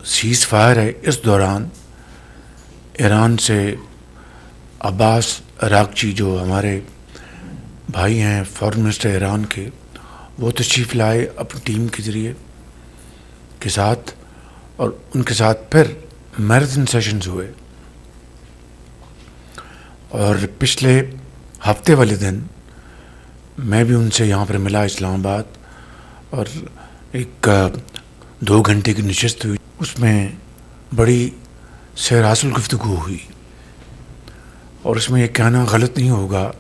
Cease fire ہے اس دوران ایران سے عباس عراقچی جو ہمارے بھائی ہیں فارن منسٹر ایران کے، وہ تشریف لائے اپنی ٹیم کے ذریعے کے ساتھ، اور ان کے ساتھ پھر میراتھن سیشنز ہوئے. اور پچھلے ہفتے والے دن میں بھی ان سے یہاں پر ملا اسلام آباد، اور ایک 2 گھنٹے کی نشست ہوئی. اس میں بڑی سیر حاصل گفتگو ہوئی، اور اس میں یہ کہنا غلط نہیں ہوگا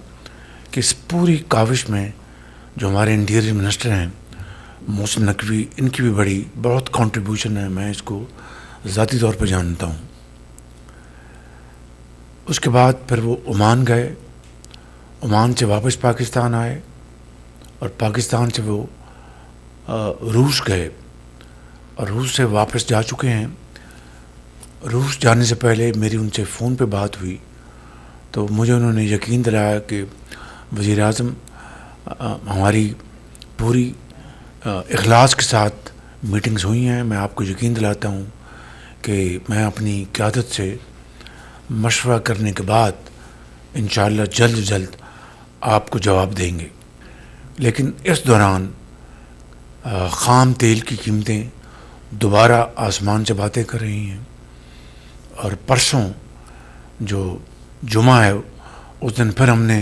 کہ اس پوری کاوش میں جو ہمارے انٹیریئر منسٹر ہیں محسن نقوی، ان کی بھی بہت کنٹریبیوشن ہے. میں اس کو ذاتی طور پہ جانتا ہوں. اس کے بعد پھر وہ عمان گئے، عمان سے واپس پاکستان آئے، اور پاکستان سے وہ روس گئے، اور روس سے واپس جا چکے ہیں. روس جانے سے پہلے میری ان سے فون پہ بات ہوئی تو مجھے انہوں نے یقین دلایا کہ وزیر اعظم ہماری پوری اخلاص کے ساتھ میٹنگز ہوئی ہیں. میں آپ کو یقین دلاتا ہوں کہ میں اپنی قیادت سے مشورہ کرنے کے بعد انشاءاللہ جلد آپ کو جواب دیں گے. لیکن اس دوران خام تیل کی قیمتیں دوبارہ آسمان سے باتیں کر رہی ہیں، اور پرسوں جو جمعہ ہے اس دن پھر ہم نے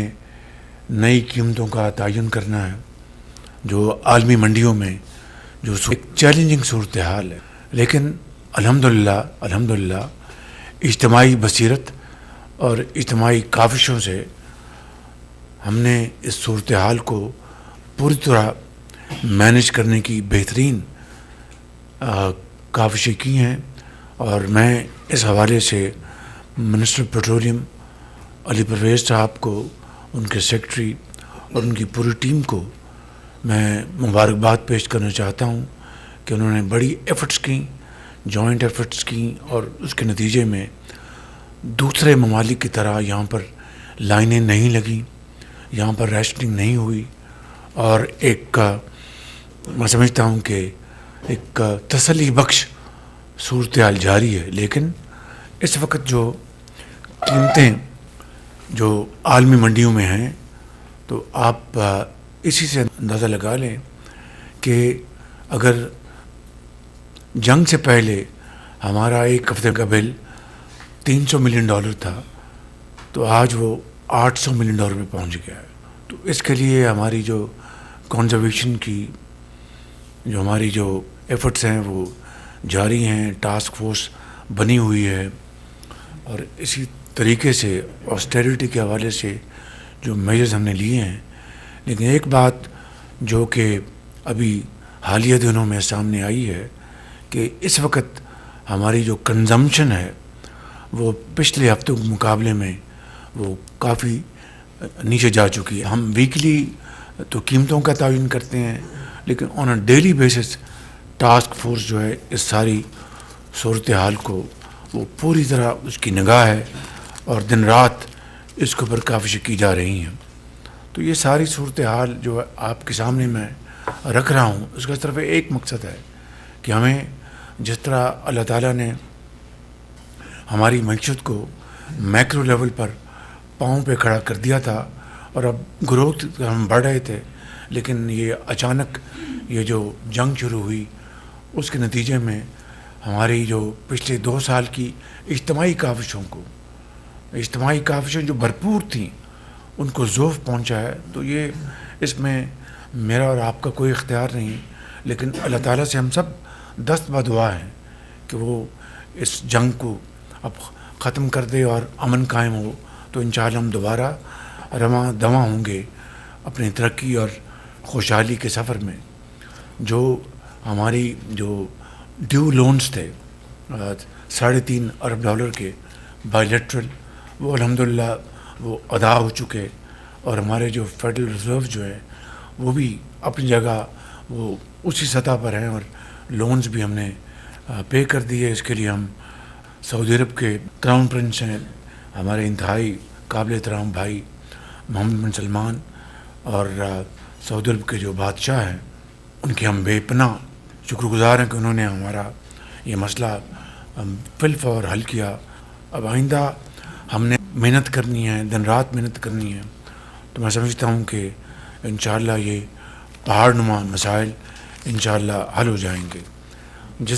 نئی قیمتوں کا تعین کرنا ہے، جو عالمی منڈیوں میں جو ایک چیلنجنگ صورتحال ہے. لیکن الحمدللہ اجتماعی بصیرت اور اجتماعی کاوشوں سے ہم نے اس صورتحال کو پوری طرح مینیج کرنے کی بہترین کاوشیں کی ہیں. اور میں اس حوالے سے منسٹر پیٹرولیم علی پرویز صاحب کو، ان کے سیکرٹری اور ان کی پوری ٹیم کو میں مبارکباد پیش کرنا چاہتا ہوں کہ انہوں نے بڑی ایفرٹس کی، جوائنٹ ایفرٹس کی، اور اس کے نتیجے میں دوسرے ممالک کی طرح یہاں پر لائنیں نہیں لگیں، یہاں پر ریشننگ نہیں ہوئی، اور ایک میں سمجھتا ہوں کہ ایک تسلی بخش صورتحال جاری ہے. لیکن اس وقت جو قیمتیں جو عالمی منڈیوں میں ہیں، تو آپ اسی سے اندازہ لگا لیں کہ اگر جنگ سے پہلے ہمارا ایک ہفتے کا بل $300 ملین تھا، تو آج وہ $800 ملین پہ پہنچ گیا ہے. تو اس کے لیے ہماری جو کنزرویشن کی جو ہماری جو ایفرٹس ہیں وہ جاری ہیں. ٹاسک فورس بنی ہوئی ہے، اور اسی طریقے سے آسٹیرٹی کے حوالے سے جو میجرز ہم نے لیے ہیں. لیکن ایک بات جو کہ ابھی حالیہ دنوں میں سامنے آئی ہے کہ اس وقت ہماری جو کنزمپشن ہے وہ پچھلے ہفتوں کے مقابلے میں وہ کافی نیچے جا چکی ہے. ہم ویکلی تو قیمتوں کا تعین کرتے ہیں، لیکن on a daily basis task force جو ہے اس ساری صورتحال کو وہ پوری طرح اس کی نگاہ ہے، اور دن رات اس کے اوپر کاوشیں کی جا رہی ہیں. تو یہ ساری صورتحال جو آپ کے سامنے میں رکھ رہا ہوں، اس کا صرف ایک مقصد ہے کہ ہمیں جس طرح اللہ تعالیٰ نے ہماری معیشت کو میکرو لیول پر پاؤں پہ کھڑا کر دیا تھا، اور اب گروتھ ہم بڑھ رہے تھے، لیکن یہ اچانک یہ جو جنگ شروع ہوئی اس کے نتیجے میں ہماری جو پچھلے 2 سال کی اجتماعی کاوشیں جو بھرپور تھیں ان کو ذوف پہنچا ہے. تو یہ اس میں میرا اور آپ کا کوئی اختیار نہیں، لیکن اللہ تعالیٰ سے ہم سب دست بدعا ہیں کہ وہ اس جنگ کو اب ختم کر دے اور امن قائم ہو. تو انشاءاللہ ہم دوبارہ رواں دواں ہوں گے اپنی ترقی اور خوشحالی کے سفر میں. جو ہماری جو ڈیو لونز تھے $3.5 ارب کے بائی لیٹرل، وہ الحمدللہ وہ ادا ہو چکے، اور ہمارے جو فیڈرل ریزرو جو ہے وہ بھی اپنی جگہ وہ اسی سطح پر ہیں، اور لونز بھی ہم نے پے کر دیے. اس کے لیے ہم سعودی عرب کے کراؤن پرنس ہیں، ہمارے انتہائی قابل احترام بھائی محمد بن سلمان، اور سعودی عرب کے جو بادشاہ ہیں ان کے ہم بے پناہ شکر گزار ہیں کہ انہوں نے ہمارا یہ مسئلہ فی الفور حل کیا. اب آئندہ ہم نے محنت کرنی ہے، دن رات محنت کرنی ہے. تو میں سمجھتا ہوں کہ انشاءاللہ یہ پہاڑ نما مسائل انشاءاللہ حل ہو جائیں گے.